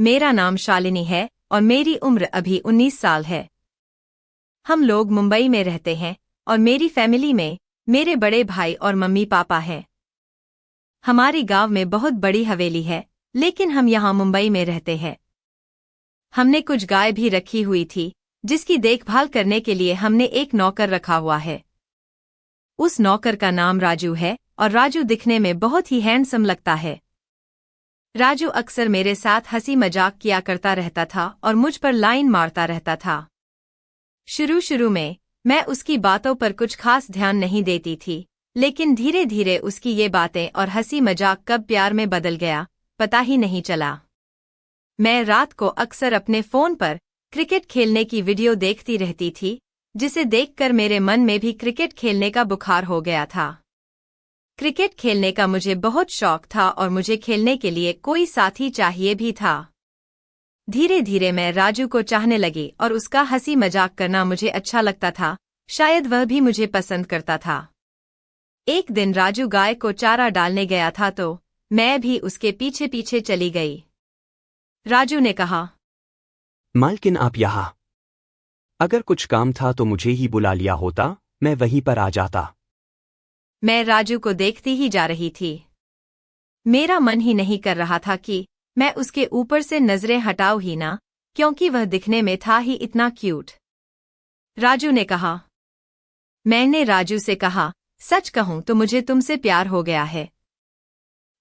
मेरा नाम शालिनी है और मेरी उम्र अभी 19 साल है। हम लोग मुंबई में रहते हैं और मेरी फैमिली में मेरे बड़े भाई और मम्मी पापा हैं। हमारी गांव में बहुत बड़ी हवेली है, लेकिन हम यहाँ मुंबई में रहते हैं। हमने कुछ गाय भी रखी हुई थी, जिसकी देखभाल करने के लिए हमने एक नौकर रखा हुआ है। उस नौकर का नाम राजू है और राजू दिखने में बहुत ही हैंडसम लगता है। राजू अक्सर मेरे साथ हंसी मजाक किया करता रहता था और मुझ पर लाइन मारता रहता था। शुरू में मैं उसकी बातों पर कुछ खास ध्यान नहीं देती थी, लेकिन धीरे धीरे उसकी ये बातें और हंसी मजाक कब प्यार में बदल गया, पता ही नहीं चला। मैं रात को अक्सर अपने फोन पर क्रिकेट खेलने की वीडियो देखती रहती थी, जिसे देखकर मेरे मन में भी क्रिकेट खेलने का बुखार हो गया था। क्रिकेट खेलने का मुझे बहुत शौक था और मुझे खेलने के लिए कोई साथी चाहिए भी था। धीरे धीरे मैं राजू को चाहने लगी और उसका हंसी मजाक करना मुझे अच्छा लगता था। शायद वह भी मुझे पसंद करता था। एक दिन राजू गाय को चारा डालने गया था तो मैं भी उसके पीछे पीछे चली गई। राजू ने कहा, मालकिन आप यहाँ? अगर कुछ काम था तो मुझे ही बुला लिया होता, मैं वहीं पर आ जाता। मैं राजू को देखती ही जा रही थी। मेरा मन ही नहीं कर रहा था कि मैं उसके ऊपर से नजरें हटाऊं ही ना, क्योंकि वह दिखने में था ही इतना क्यूट। राजू ने कहा। मैंने राजू से कहा, सच कहूं तो मुझे तुमसे प्यार हो गया है।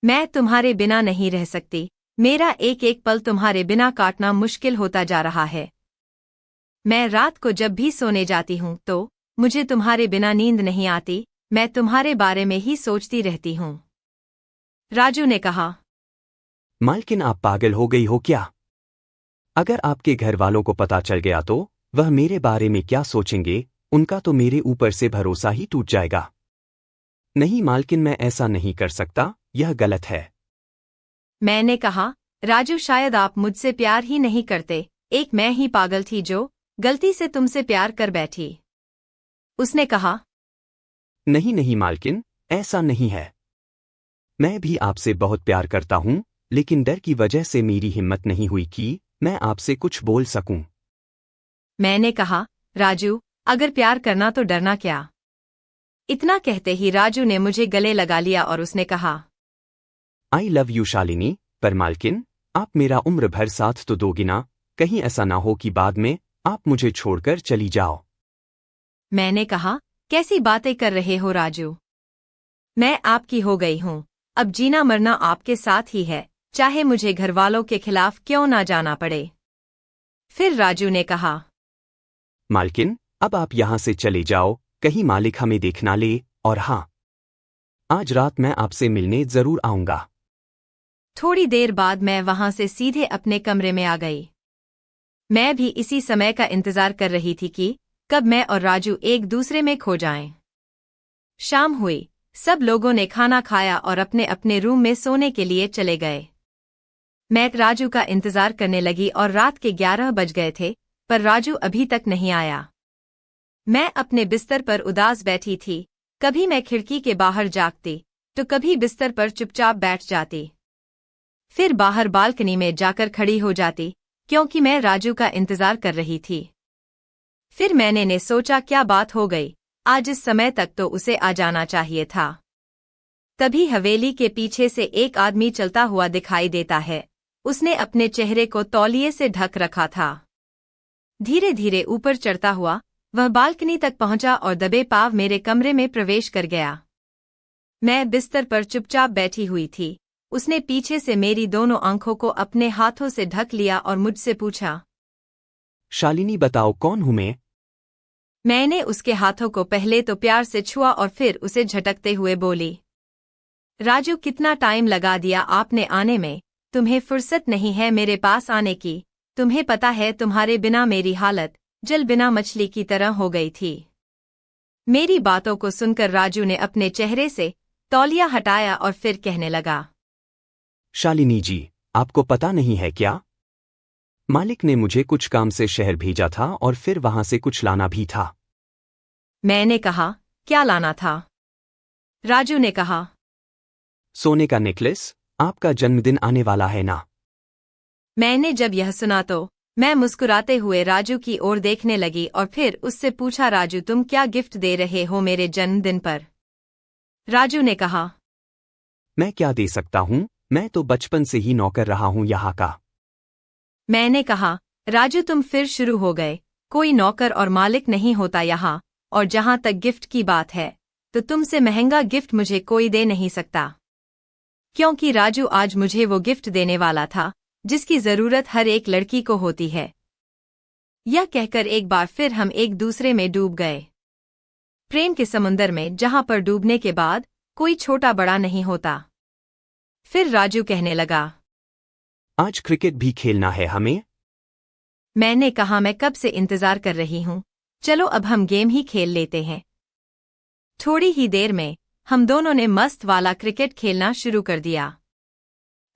मैं तुम्हारे बिना नहीं रह सकती। मेरा एक एक पल तुम्हारे बिना काटना मुश्किल होता जा रहा है। मैं रात को जब भी सोने जाती हूं तो मुझे तुम्हारे बिना नींद नहीं आती। मैं तुम्हारे बारे में ही सोचती रहती हूं। राजू ने कहा, मालकिन आप पागल हो गई हो क्या? अगर आपके घर वालों को पता चल गया तो वह मेरे बारे में क्या सोचेंगे? उनका तो मेरे ऊपर से भरोसा ही टूट जाएगा। नहीं मालकिन, मैं ऐसा नहीं कर सकता, यह गलत है। मैंने कहा, राजू शायद आप मुझसे प्यार ही नहीं करते, एक मैं ही पागल थी जो गलती से तुमसे प्यार कर बैठी। उसने कहा, नहीं मालकिन, ऐसा नहीं है। मैं भी आपसे बहुत प्यार करता हूं, लेकिन डर की वजह से मेरी हिम्मत नहीं हुई कि मैं आपसे कुछ बोल सकूं। मैंने कहा, राजू अगर प्यार करना तो डरना क्या? इतना कहते ही राजू ने मुझे गले लगा लिया और उसने कहा, आई लव यू शालिनी, पर मालकिन आप मेरा उम्र भर साथ तो दोगी ना? कहीं ऐसा ना हो कि बाद में आप मुझे छोड़कर चली जाओ। मैंने कहा, कैसी बातें कर रहे हो राजू? मैं आपकी हो गई हूं, अब जीना मरना आपके साथ ही है, चाहे मुझे घरवालों के खिलाफ क्यों ना जाना पड़े। फिर राजू ने कहा, मालकिन अब आप यहां से चले जाओ, कहीं मालिक हमें देख ना ले, और हाँ, आज रात मैं आपसे मिलने जरूर आऊंगा। थोड़ी देर बाद मैं वहां से सीधे अपने कमरे में आ गई। मैं भी इसी समय का इंतजार कर रही थी कि कब मैं और राजू एक दूसरे में खो जाएं। शाम हुई, सब लोगों ने खाना खाया और अपने अपने रूम में सोने के लिए चले गए। मैं राजू का इंतजार करने लगी और रात के 11 बज गए थे, पर राजू अभी तक नहीं आया। मैं अपने बिस्तर पर उदास बैठी थी, कभी मैं खिड़की के बाहर जागती तो कभी बिस्तर पर चुपचाप बैठ जाती। फिर बाहर बालकनी में जाकर खड़ी हो जाती, क्योंकि मैं राजू का इंतजार कर रही थी। फिर मैंने सोचा क्या बात हो गई, आज इस समय तक तो उसे आ जाना चाहिए था। तभी हवेली के पीछे से एक आदमी चलता हुआ दिखाई देता है। उसने अपने चेहरे को तौलिए से ढक रखा था। धीरे धीरे ऊपर चढ़ता हुआ वह बालकनी तक पहुंचा और दबे पांव मेरे कमरे में प्रवेश कर गया। मैं बिस्तर पर चुपचाप बैठी हुई थी। उसने पीछे से मेरी दोनों आंखों को अपने हाथों से ढक लिया और मुझसे पूछा, शालिनी बताओ कौन हूं मैं? मैंने उसके हाथों को पहले तो प्यार से छुआ और फिर उसे झटकते हुए बोली, राजू कितना टाइम लगा दिया आपने आने में, तुम्हें फुर्सत नहीं है मेरे पास आने की? तुम्हें पता है तुम्हारे बिना मेरी हालत जल बिना मछली की तरह हो गई थी। मेरी बातों को सुनकर राजू ने अपने चेहरे से तौलिया हटाया और फिर कहने लगा, शालिनी जी, आपको पता नहीं है क्या? मालिक ने मुझे कुछ काम से शहर भेजा था और फिर वहां से कुछ लाना भी था। मैंने कहा, क्या लाना था? राजू ने कहा, सोने का नेकलेस, आपका जन्मदिन आने वाला है ना। मैंने जब यह सुना तो मैं मुस्कुराते हुए राजू की ओर देखने लगी और फिर उससे पूछा, राजू तुम क्या गिफ्ट दे रहे हो मेरे जन्मदिन पर? राजू ने कहा, मैं क्या दे सकता हूँ, मैं तो बचपन से ही नौकर रहा हूँ यहाँ का। मैंने कहा, राजू तुम फिर शुरू हो गए, कोई नौकर और मालिक नहीं होता यहाँ, और जहाँ तक गिफ्ट की बात है तो तुमसे महंगा गिफ्ट मुझे कोई दे नहीं सकता। क्योंकि राजू आज मुझे वो गिफ्ट देने वाला था जिसकी जरूरत हर एक लड़की को होती है। यह कहकर एक बार फिर हम एक दूसरे में डूब गए, प्रेम के समुंदर में जहां पर डूबने के बाद कोई छोटा बड़ा नहीं होता। फिर राजू कहने लगा, आज क्रिकेट भी खेलना है हमें। मैंने कहा, मैं कब से इंतजार कर रही हूं, चलो अब हम गेम ही खेल लेते हैं। थोड़ी ही देर में हम दोनों ने मस्त वाला क्रिकेट खेलना शुरू कर दिया।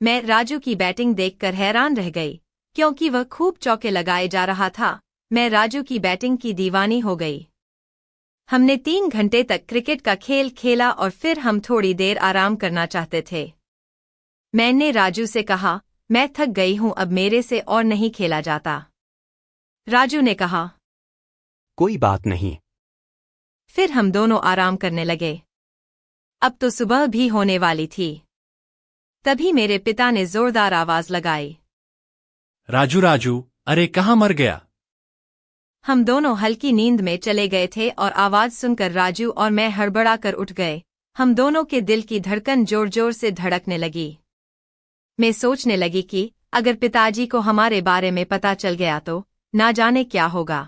मैं राजू की बैटिंग देखकर हैरान रह गई, क्योंकि वह खूब चौके लगाए जा रहा था। मैं राजू की बैटिंग की दीवानी हो गई। हमने 3 घंटे तक क्रिकेट का खेल खेला और फिर हम थोड़ी देर आराम करना चाहते थे। मैंने राजू से कहा, मैं थक गई हूं, अब मेरे से और नहीं खेला जाता। राजू ने कहा, कोई बात नहीं। फिर हम दोनों आराम करने लगे। अब तो सुबह भी होने वाली थी। तभी मेरे पिता ने जोरदार आवाज लगाई, राजू राजू, अरे कहाँ मर गया? हम दोनों हल्की नींद में चले गए थे और आवाज सुनकर राजू और मैं हड़बड़ा कर उठ गए। हम दोनों के दिल की धड़कन जोर जोर से धड़कने लगी। मैं सोचने लगी कि अगर पिताजी को हमारे बारे में पता चल गया तो ना जाने क्या होगा।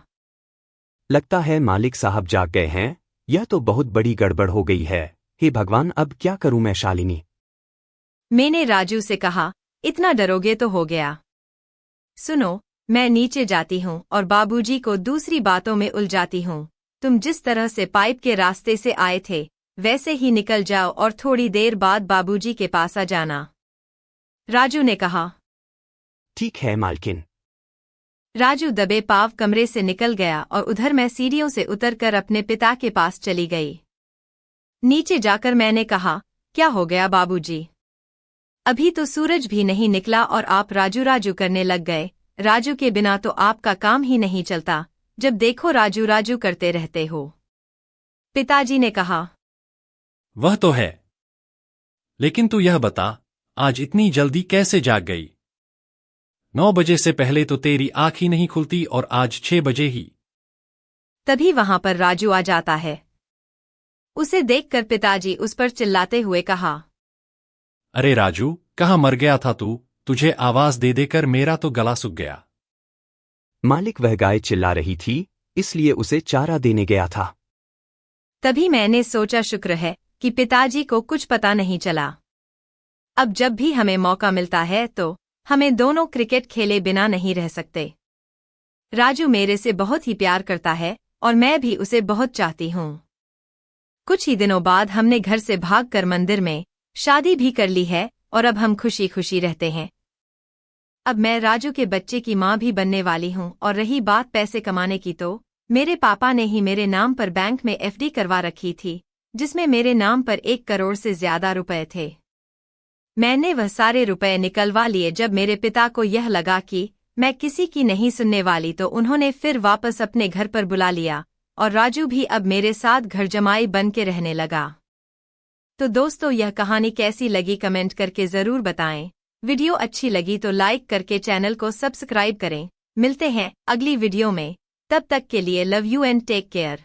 लगता है मालिक साहब जाग गए हैं, यह तो बहुत बड़ी गड़बड़ हो गई है। हे भगवान, अब क्या करूं मैं? शालिनी, मैंने राजू से कहा, इतना डरोगे तो हो गया। सुनो, मैं नीचे जाती हूँ और बाबूजी को दूसरी बातों में उलझाती हूँ। तुम जिस तरह से पाइप के रास्ते से आए थे वैसे ही निकल जाओ और थोड़ी देर बाद बाबूजी के पास आ जाना। राजू ने कहा, ठीक है मालकिन। राजू दबे पाव कमरे से निकल गया और उधर मैं सीढ़ियों से उतरकर अपने पिता के पास चली गई। नीचे जाकर मैंने कहा, क्या हो गया बाबूजी? अभी तो सूरज भी नहीं निकला और आप राजू राजू करने लग गए। राजू के बिना तो आपका काम ही नहीं चलता, जब देखो राजू राजू करते रहते हो। पिताजी ने कहा, वह तो है, लेकिन तू यह बता, आज इतनी जल्दी कैसे जाग गई? 9 बजे से पहले तो तेरी आँख ही नहीं खुलती और आज 6 बजे ही। तभी वहां पर राजू आ जाता है। उसे देखकर पिताजी उस पर चिल्लाते हुए कहा, अरे राजू, कहाँ मर गया था तू? तुझे आवाज दे देकर मेरा तो गला सूख गया। मालिक, वह गाय चिल्ला रही थी, इसलिए उसे चारा देने गया था। तभी मैंने सोचा, शुक्र है कि पिताजी को कुछ पता नहीं चला। अब जब भी हमें मौका मिलता है तो हमें दोनों क्रिकेट खेले बिना नहीं रह सकते। राजू मेरे से बहुत ही प्यार करता है और मैं भी उसे बहुत चाहती हूँ। कुछ ही दिनों बाद हमने घर से भागकर मंदिर में शादी भी कर ली है और अब हम खुशी खुशी रहते हैं। अब मैं राजू के बच्चे की माँ भी बनने वाली हूँ। और रही बात पैसे कमाने की, तो मेरे पापा ने ही मेरे नाम पर बैंक में एफडी करवा रखी थी, जिसमें मेरे नाम पर 1 करोड़ से ज्यादा रुपए थे। मैंने वह सारे रुपए निकलवा लिए। जब मेरे पिता को यह लगा कि मैं किसी की नहीं सुनने वाली तो उन्होंने फिर वापस अपने घर पर बुला लिया और राजू भी अब मेरे साथ घर जमाई बन के रहने लगा। तो दोस्तों, यह कहानी कैसी लगी कमेंट करके जरूर बताएं। वीडियो अच्छी लगी तो लाइक करके चैनल को सब्सक्राइब करें। मिलते हैं अगली वीडियो में, तब तक के लिए love you and take care.